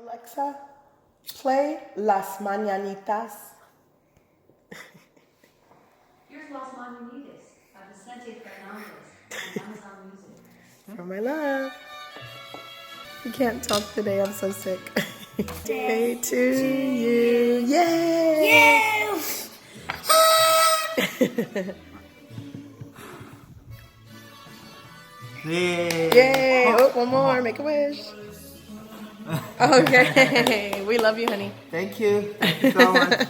Alexa, play Las Mañanitas. Here's Las Mañanitas by Vicente Fernandez on Amazon Music. For my love. You can't talk today, I'm so sick. Day to you. Yay! Yay! Yay! Oh, one more. Make a wish. Okay. We love you, honey. Thank you. Thank you so much.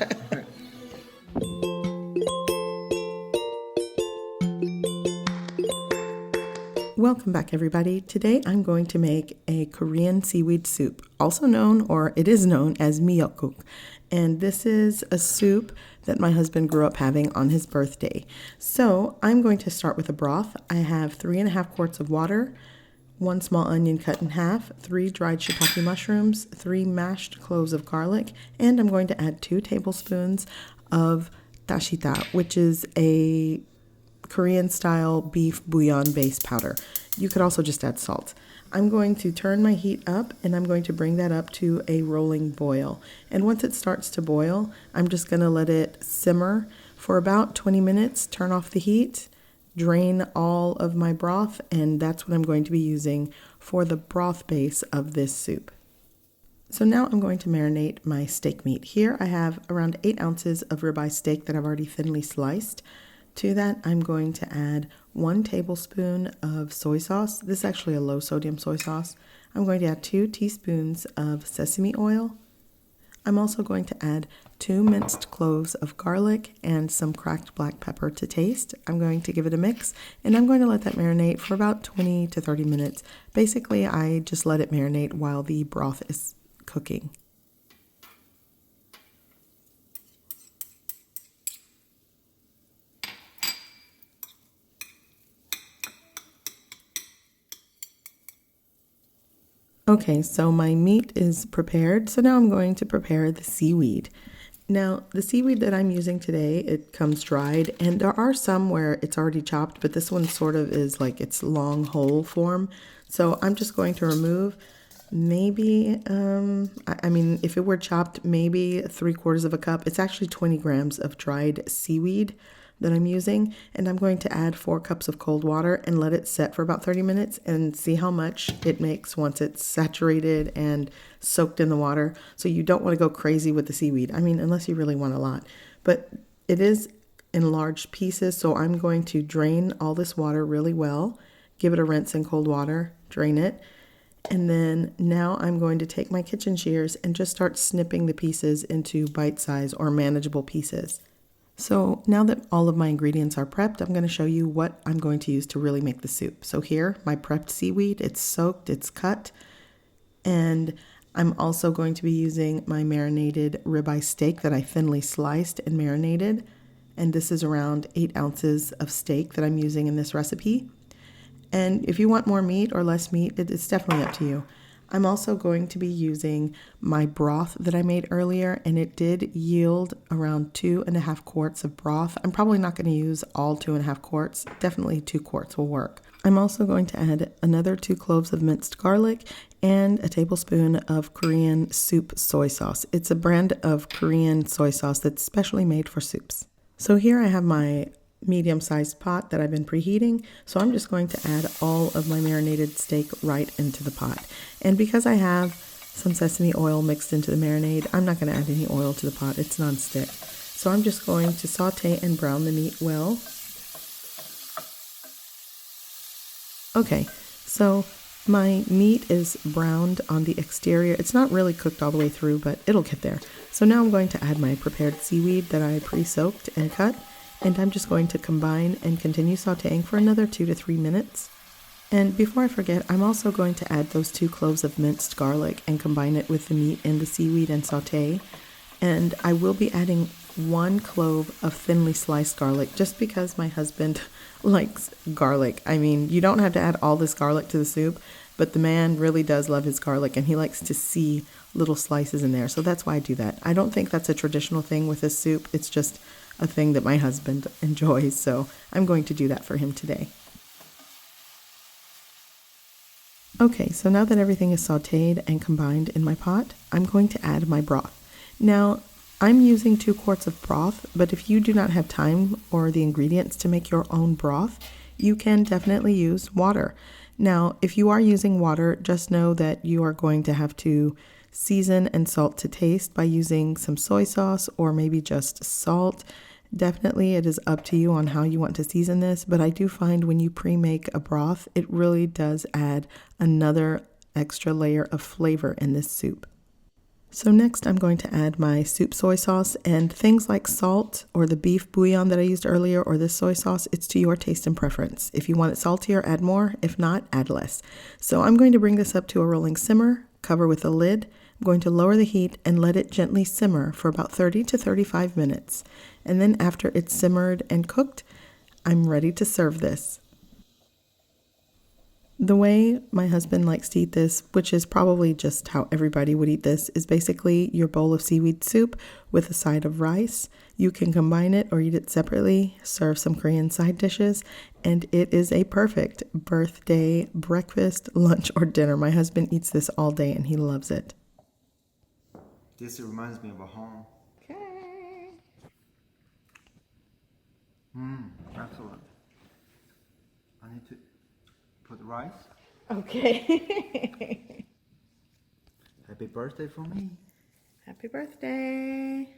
Welcome back, everybody. Today I'm going to make a Korean seaweed soup, also known, or it is known as Miyeok-guk. And this is a soup that my husband grew up having on his birthday. So I'm going to start with a broth. I have 3.5 quarts of water, 1 small onion cut in half, 3 dried shiitake mushrooms, 3 mashed cloves of garlic, and I'm going to add 2 tablespoons of dashita, which is a Korean style beef bouillon base powder. You could also just add salt. I'm going to turn my heat up and I'm going to bring that up to a rolling boil. And once it starts to boil, I'm just going to let it simmer for about 20 minutes, turn off the heat, drain all of my broth, and that's what I'm going to be using for the broth base of this soup. So now I'm going to marinate my steak meat. Here I have around 8 ounces of ribeye steak that I've already thinly sliced. To that, I'm going to add 1 tablespoon of soy sauce. This is actually a low sodium soy sauce. I'm going to add 2 teaspoons of sesame oil. I'm also going to add 2 minced cloves of garlic and some cracked black pepper to taste. I'm going to give it a mix, and I'm going to let that marinate for about 20 to 30 minutes. Basically, I just let it marinate while the broth is cooking. Okay, so my meat is prepared, so now I'm going to prepare the seaweed. Now, the seaweed that I'm using today, it comes dried, and there are some where it's already chopped, but this one sort of is like its long whole form. So I'm just going to remove maybe, I mean, if it were chopped, maybe 3/4 of a cup. It's actually 20 grams of dried seaweed that I'm using, and I'm going to add 4 cups of cold water and let it set for about 30 minutes and see how much it makes once it's saturated and soaked in the water. So you don't want to go crazy with the seaweed, I mean, unless you really want a lot, but it is in large pieces, so I'm going to drain all this water really well, give it a rinse in cold water, drain it, and then now I'm going to take my kitchen shears and just start snipping the pieces into bite-size or manageable pieces. So now that all of my ingredients are prepped, I'm going to show you what I'm going to use to really make the soup. So here, my prepped seaweed, it's soaked, it's cut, and I'm also going to be using my marinated ribeye steak that I thinly sliced and marinated, and this is around 8 ounces of steak that I'm using in this recipe. And if you want more meat or less meat, it's definitely up to you. I'm also going to be using my broth that I made earlier, and it did yield around 2.5 quarts of broth. I'm probably not going to use all 2.5 quarts. Definitely 2 quarts will work. I'm also going to add another 2 cloves of minced garlic and a tablespoon of Korean soup soy sauce. It's a brand of Korean soy sauce that's specially made for soups. So here I have my medium-sized pot that I've been preheating, so I'm just going to add all of my marinated steak right into the pot. And because I have some sesame oil mixed into the marinade, I'm not going to add any oil to the pot. It's non-stick. So I'm just going to saute and brown the meat well. Okay, so my meat is browned on the exterior. It's not really cooked all the way through, but it'll get there. So now I'm going to add my prepared seaweed that I pre-soaked and cut. And I'm just going to combine and continue sauteing for another 2 to 3 minutes. And before I forget, I'm also going to add those 2 cloves of minced garlic and combine it with the meat and the seaweed and saute. And I will be adding 1 clove of thinly sliced garlic just because my husband likes garlic. I mean, you don't have to add all this garlic to the soup, but the man really does love his garlic and he likes to see little slices in there. So that's why I do that. I don't think that's a traditional thing with this soup. It's just a thing that my husband enjoys, so I'm going to do that for him today. Okay, so now that everything is sauteed and combined in my pot, I'm going to add my broth. Now, I'm using 2 quarts of broth, but if you do not have time or the ingredients to make your own broth, you can definitely use water. Now, if you are using water, just know that you are going to have to season and salt to taste by using some soy sauce or maybe just salt. Definitely, it is up to you on how you want to season this, but I do find when you pre-make a broth, it really does add another extra layer of flavor in this soup. So next I'm going to add my soup soy sauce, and things like salt or the beef bouillon that I used earlier or this soy sauce, it's to your taste and preference. If you want it saltier, add more. If not, add less. So I'm going to bring this up to a rolling simmer, cover with a lid. I'm going to lower the heat and let it gently simmer for about 30 to 35 minutes. And then after it's simmered and cooked, I'm ready to serve this. The way my husband likes to eat this, which is probably just how everybody would eat this, is basically your bowl of seaweed soup with a side of rice. You can combine it or eat it separately, serve some Korean side dishes, and it is a perfect birthday, breakfast, lunch, or dinner. My husband eats this all day and he loves it. This reminds me of a home. Okay. Excellent. I need to put rice. Okay. Happy birthday for me. Happy birthday.